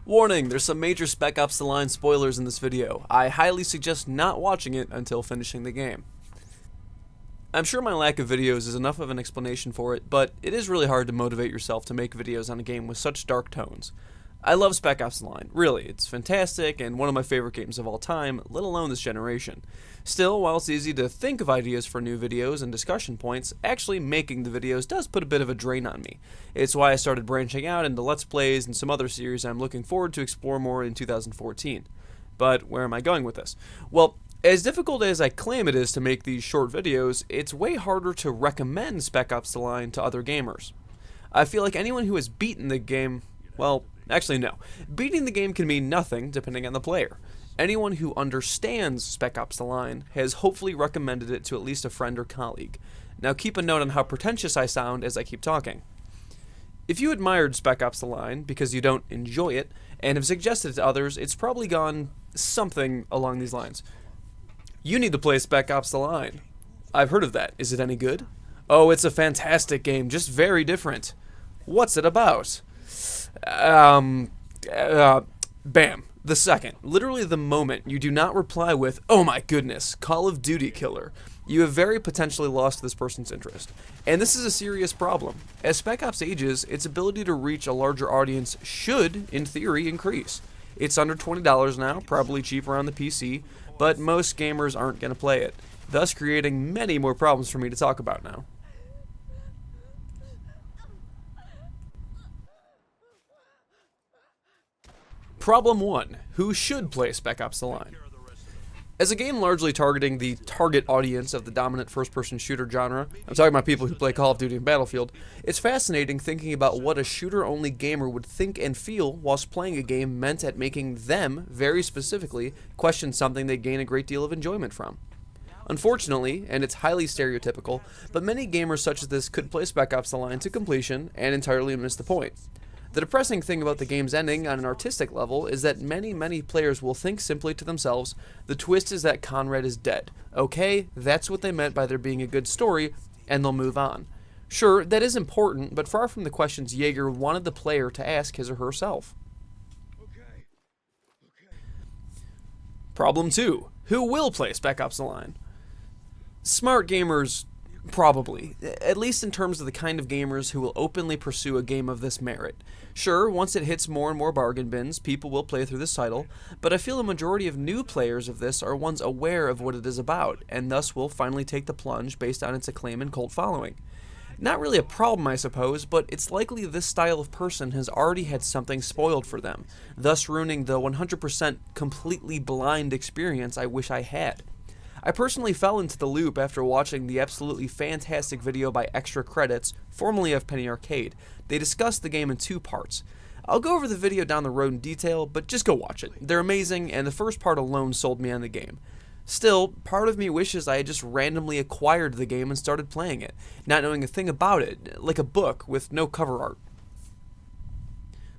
Warning, there's some major Spec Ops The Line spoilers in this video. I highly suggest not watching it until finishing the game. I'm sure my lack of videos is enough of an explanation for it, but it is really hard to motivate yourself to make videos on a game with such dark tones. I love Spec Ops The Line, really, it's fantastic and one of my favorite games of all time, let alone this generation. Still, while it's easy to think of ideas for new videos and discussion points, actually making the videos does put a bit of a drain on me. It's why I started branching out into Let's Plays and some other series I'm looking forward to explore more in 2014. But where am I going with this? Well, as difficult as I claim it is to make these short videos, it's way harder to recommend Spec Ops The Line to other gamers. I feel like anyone who has beaten the game, well, actually no. Beating the game can mean nothing depending on the player. Anyone who understands Spec Ops The Line has hopefully recommended it to at least a friend or colleague. Now keep a note on how pretentious I sound as I keep talking. If you admired Spec Ops The Line because you don't enjoy it and have suggested it to others, it's probably gone something along these lines. You need to play Spec Ops The Line. I've heard of that. Is it any good? Oh, it's a fantastic game, just very different. What's it about? Bam. The second, literally the moment, you do not reply with, "Oh my goodness, Call of Duty killer," you have very potentially lost this person's interest. And this is a serious problem. As Spec Ops ages, its ability to reach a larger audience should, in theory, increase. It's under $20 now, probably cheaper on the PC, but most gamers aren't going to play it, thus creating many more problems for me to talk about now. Problem 1. Who should play Spec Ops The Line? As a game largely targeting the target audience of the dominant first-person shooter genre, I'm talking about people who play Call of Duty and Battlefield, it's fascinating thinking about what a shooter-only gamer would think and feel whilst playing a game meant at making them, very specifically, question something they gain a great deal of enjoyment from. Unfortunately, and it's highly stereotypical, but many gamers such as this could play Spec Ops The Line to completion and entirely miss the point. The depressing thing about the game's ending on an artistic level is that many players will think simply to themselves, the twist is that Conrad is dead. Okay, that's what they meant by there being a good story, and they'll move on. Sure, that is important, but far from the questions Yeager wanted the player to ask his or herself. Problem 2. Who will play Spec Ops The Line? Smart gamers, probably, at least in terms of the kind of gamers who will openly pursue a game of this merit. Sure, once it hits more and more bargain bins, people will play through this title, but I feel a majority of new players of this are ones aware of what it is about, and thus will finally take the plunge based on its acclaim and cult following. Not really a problem, I suppose, but it's likely this style of person has already had something spoiled for them, thus ruining the 100% completely blind experience I wish I had. I personally fell into the loop after watching the absolutely fantastic video by Extra Credits, formerly of Penny Arcade. They discussed the game in 2 parts. I'll go over the video down the road in detail, but just go watch it. They're amazing, and the first part alone sold me on the game. Still, part of me wishes I had just randomly acquired the game and started playing it, not knowing a thing about it, like a book with no cover art.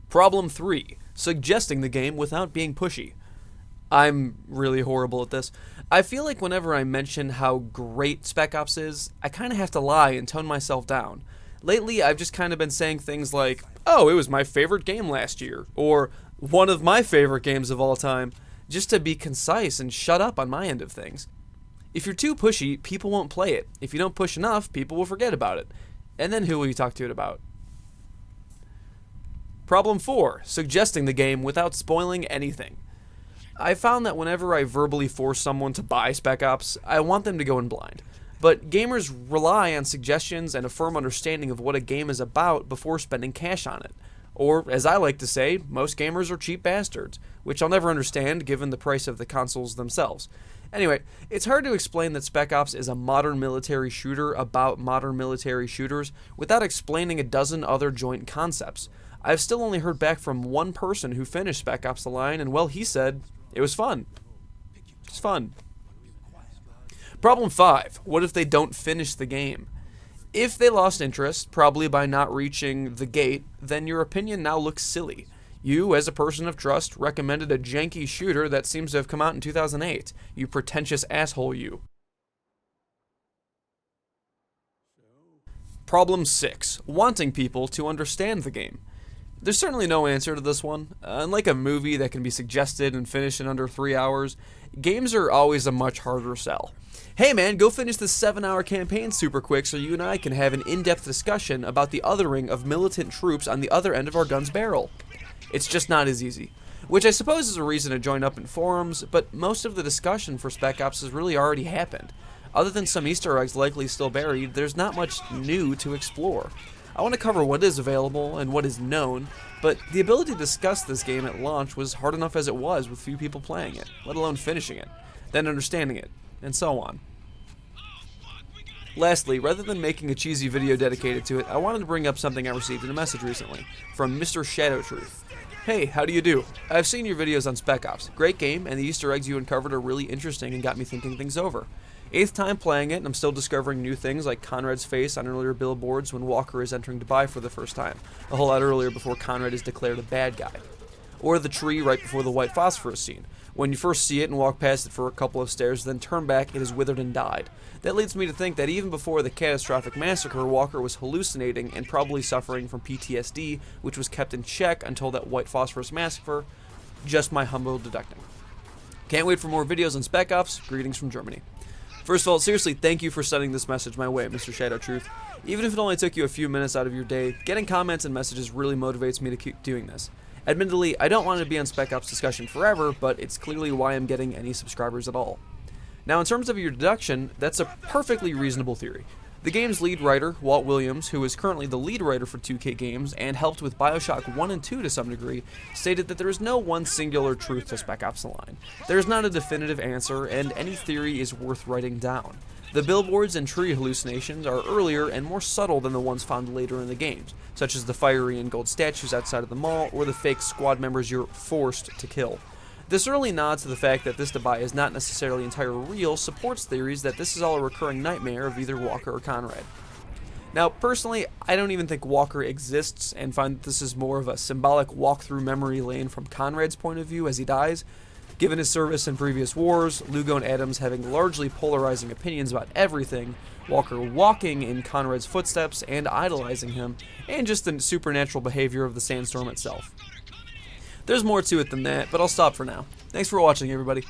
Problem 3. Suggesting the game without being pushy. I'm really horrible at this. I feel like whenever I mention how great Spec Ops is, I kind of have to lie and tone myself down. Lately, I've just kind of been saying things like, "Oh, it was my favorite game last year," or "one of my favorite games of all time," just to be concise and shut up on my end of things. If you're too pushy, people won't play it. If you don't push enough, people will forget about it. And then who will you talk to it about? Problem 4. Suggesting the game without spoiling anything. I found that whenever I verbally force someone to buy Spec Ops, I want them to go in blind. But gamers rely on suggestions and a firm understanding of what a game is about before spending cash on it. Or, as I like to say, most gamers are cheap bastards, which I'll never understand given the price of the consoles themselves. Anyway, it's hard to explain that Spec Ops is a modern military shooter about modern military shooters without explaining a dozen other joint concepts. I've still only heard back from one person who finished Spec Ops The Line, and well, he said, it was fun. It's fun. Problem 5. What if they don't finish the game? If they lost interest, probably by not reaching the gate, then your opinion now looks silly. You, as a person of trust, recommended a janky shooter that seems to have come out in 2008. You pretentious asshole, you. Problem 6. Wanting people to understand the game. There's certainly no answer to this one. Unlike a movie that can be suggested and finished in under 3 hours, games are always a much harder sell. Hey man, go finish this 7-hour campaign super quick so you and I can have an in-depth discussion about the othering of militant troops on the other end of our gun's barrel. It's just not as easy. Which I suppose is a reason to join up in forums, but most of the discussion for Spec Ops has really already happened. Other than some Easter eggs likely still buried, there's not much new to explore. I want to cover what is available and what is known, but the ability to discuss this game at launch was hard enough as it was with few people playing it, let alone finishing it, then understanding it, and so on. Lastly, rather than making a cheesy video dedicated to it, I wanted to bring up something I received in a message recently, from Mr. Shadowtruth. Hey, how do you do? I've seen your videos on Spec Ops. Great game, and the Easter eggs you uncovered are really interesting and got me thinking things over. 8th time playing it, and I'm still discovering new things like Conrad's face on earlier billboards when Walker is entering Dubai for the first time, a whole lot earlier before Conrad is declared a bad guy. Or the tree right before the white phosphorus scene. When you first see it and walk past it for a couple of stairs, then turn back, it is withered and died. That leads me to think that even before the catastrophic massacre, Walker was hallucinating and probably suffering from PTSD, which was kept in check until that white phosphorus massacre. Just my humble deducting. Can't wait for more videos on Spec Ops. Greetings from Germany. First of all, seriously, thank you for sending this message my way, Mr. Shadowtruth. Even if it only took you a few minutes out of your day, getting comments and messages really motivates me to keep doing this. Admittedly, I don't want to be on Spec Ops discussion forever, but it's clearly why I'm getting any subscribers at all. Now, in terms of your deduction, that's a perfectly reasonable theory. The game's lead writer, Walt Williams, who is currently the lead writer for 2K Games and helped with Bioshock 1 and 2 to some degree, stated that there is no one singular truth to Spec Ops The Line. There is not a definitive answer, and any theory is worth writing down. The billboards and tree hallucinations are earlier and more subtle than the ones found later in the games, such as the fiery and gold statues outside of the mall or the fake squad members you're forced to kill. This early nod to the fact that this Dubai is not necessarily entirely real supports theories that this is all a recurring nightmare of either Walker or Conrad. Now, personally, I don't even think Walker exists and find that this is more of a symbolic walk through memory lane from Conrad's point of view as he dies. Given his service in previous wars, Lugo and Adams having largely polarizing opinions about everything, Walker walking in Conrad's footsteps and idolizing him, and just the supernatural behavior of the sandstorm itself. There's more to it than that, but I'll stop for now. Thanks for watching, everybody.